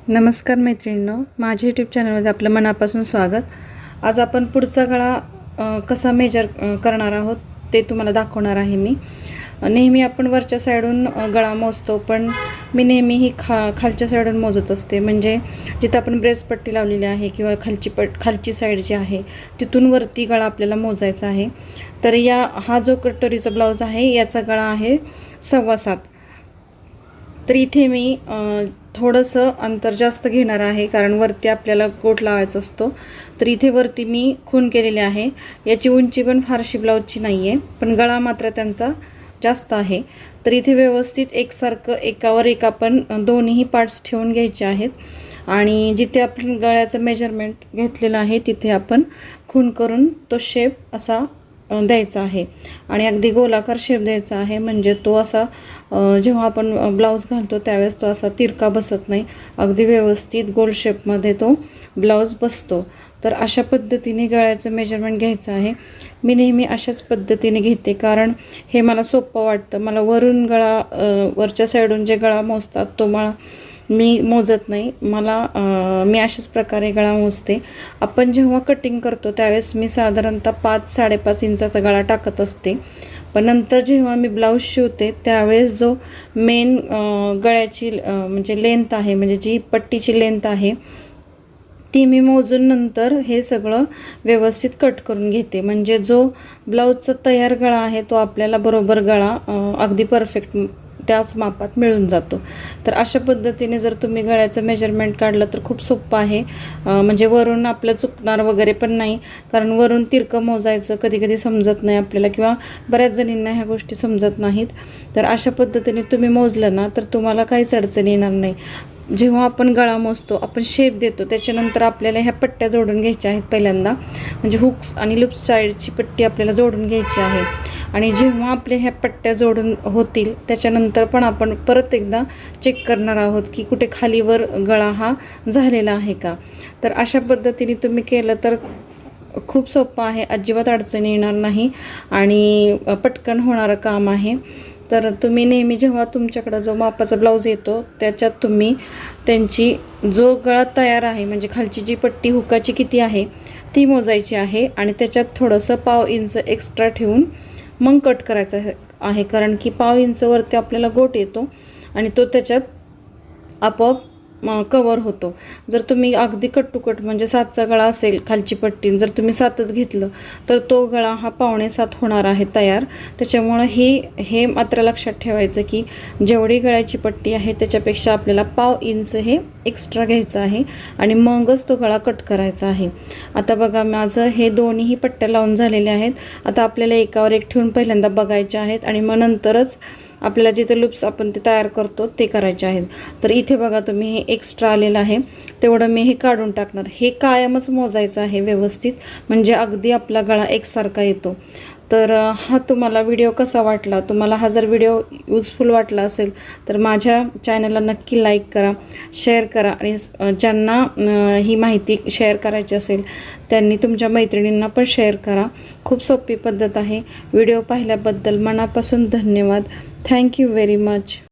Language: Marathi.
नमस्कार मैत्रिणींनो, माझ्या यूट्यूब चॅनलमध्ये आपलं मनापासून स्वागत। आज आपण पुढचा गळा कसा मेजर करणार आहोत ते तुम्हाला दाखवणार आहे मी। नेहमी आपण वरच्या साइडून गळा मोजतो, पण मी नेहमी ही खालच्या साइडून मोजत असते। म्हणजे जिथे आपण ब्रेस पट्टी लावलेली आहे किंवा खालची साइड जी आहे तिथून वरती गळा आपल्याला मोजायचा आहे। तर हा जो कटोरीचा ब्लाउज आहे याचा गळा आहे 7.25। तर इथे मी थोडंसं अंतर जास्त घेणार आहे, कारण वरती आपल्याला कोट लावायचा असतो। तर इथे वरती मी खून केलेले आहे। याची उंची पण फारशी ब्लाउजची नाही आहे, पण गळा मात्र त्यांचा जास्त आहे। तर इथे व्यवस्थित एकसारखं एकावर एक आपण दोन्ही पार्ट्स ठेवून घ्यायचे आहेत आणि जिथे आपण गळ्याचं मेजरमेंट घेतलेलं आहे तिथे आपण खून करून तो शेप असा द्यायचा आहे आणि अगदी गोलाकार शेप द्यायचा आहे। म्हणजे तो असा जेव्हा आपण ब्लाउज घालतो त्यावेळेस तो असा तिरका बसत नाही, अगदी व्यवस्थित गोल शेपमध्ये तो ब्लाउज बसतो। तर अशा पद्धतीने गळ्याचं मेजरमेंट घ्यायचं आहे। मी नेहमी अशाच पद्धतीने घेते, कारण हे मला सोपं वाटतं। मला वरून गळा वरच्या साइडून जे गळा मोजतात तो मी मोजत नाही। मी अशाच प्रकारे गळा मोजते। आपण जेव्हा कटिंग करतो त्यावेळेस मी साधारणतः 5-5.5 इंचाचा गळा टाकत असते, पण नंतर जेव्हा मी ब्लाऊज शिवते त्यावेळेस जो मेन गळ्याची म्हणजे लेंथ आहे, म्हणजे जी पट्टीची लेंथ आहे ती मी मोजून नंतर हे सगळं व्यवस्थित कट करून घेते। म्हणजे जो ब्लाऊजचा तयार गळा आहे तो आपल्याला बरोबर गळा अगदी परफेक्ट त्याच मापात मिळून जातो। तर अशा पद्धतीने जर तुम्ही गळ्याचं मेजरमेंट काढलं तर खूप सोपं आहे। म्हणजे वरून आपलं चुकणार वगैरे पण नाही, कारण वरून तिरकं मोजायचं कधी कधी समजत नाही आपल्याला, किंवा बऱ्याच जणींना ह्या गोष्टी समजत नाहीत। तर अशा पद्धतीने तुम्ही मोजलं ना तर तुम्हाला काहीच अडचण येणार नाही। जेव्हा आपण गळा मोजतो, आपण शेप देतो, त्याच्यानंतर आपल्याला ह्या पट्ट्या जोडून घ्यायच्या आहेत पहिल्यांदा। म्हणजे हुक्स आणि लूप्स साईडची पट्टी आपल्याला जोडून घ्यायची आहे आणि जेव्हा आपल्या ह्या पट्ट्या जोडून होतील त्याच्यानंतर पण आपण परत एकदा चेक करणार आहोत की कुठे खालीवर गळा हा झालेला आहे का। तर अशा पद्धतीने तुम्ही केलं तर खूप सोपं आहे, अजिबात अडचण येणार नाही आणि पटकन होणारं काम आहे। तर तुम्ही नेहमी जेव्हा तुमच्याकडं जो मापाचा ब्लाऊज येतो त्याच्यात तुम्ही त्यांची जो गळा तयार आहे, म्हणजे खालची जी पट्टी हुकाची किती आहे ती मोजायची आहे आणि त्याच्यात थोडंसं 1/2 इंच एक्स्ट्रा ठेवून मग कट करायचं आहे, कारण की 1/2 इंचवरती आपल्याला गोट येतो आणि तो त्याच्यात आपोआप कवर होतो। जर तुम्ही अगदी कट टू कट म्हणजे 7चा गळा असेल खालची पट्टी, जर तुम्ही 7च घेतलं तर तो गळा हा 6.25 होणार आहे तयार। त्याच्यामुळं हे मात्र लक्षात ठेवायचं की जेवढी गळ्याची पट्टी आहे त्याच्यापेक्षा आपल्याला 1/2 इंच हे एक्स्ट्रा घ्यायचं आहे आणि मगच तो गळा कट करायचा आहे। आता बघा, माझं हे दोन्ही पट्ट्या लावून झालेल्या आहेत। आता आपल्याला एकावर एक ठेवून पहिल्यांदा बघायचे आहेत आणि मग नंतरच आपल्याला जिथे लूप्स आपण ते तयार करतो ते करायचे आहेत। तर इथे बघा तुम्ही हे एक्स्ट्रा आलेलं आहे तेवढं मी हे काढून टाकणार। हे कायमच मोजायचं आहे व्यवस्थित, म्हणजे अगदी आपला गळा एकसारखा येतो। तर हा तुम्हाला व्हिडिओ कसा वाटला, तुम्हाला हा जर व्हिडिओ यूजफुल वाटला असेल तर माझ्या चॅनलला नक्की लाईक करा, शेअर करा आणि ज्यांना ही माहिती शेअर करायची असेल त्यांनी तुमच्या मैत्रिणींना पण शेअर करा। खूप सोपी पद्धत आहे। व्हिडिओ पाहिल्याबद्दल मनापासून धन्यवाद। Thank you very much.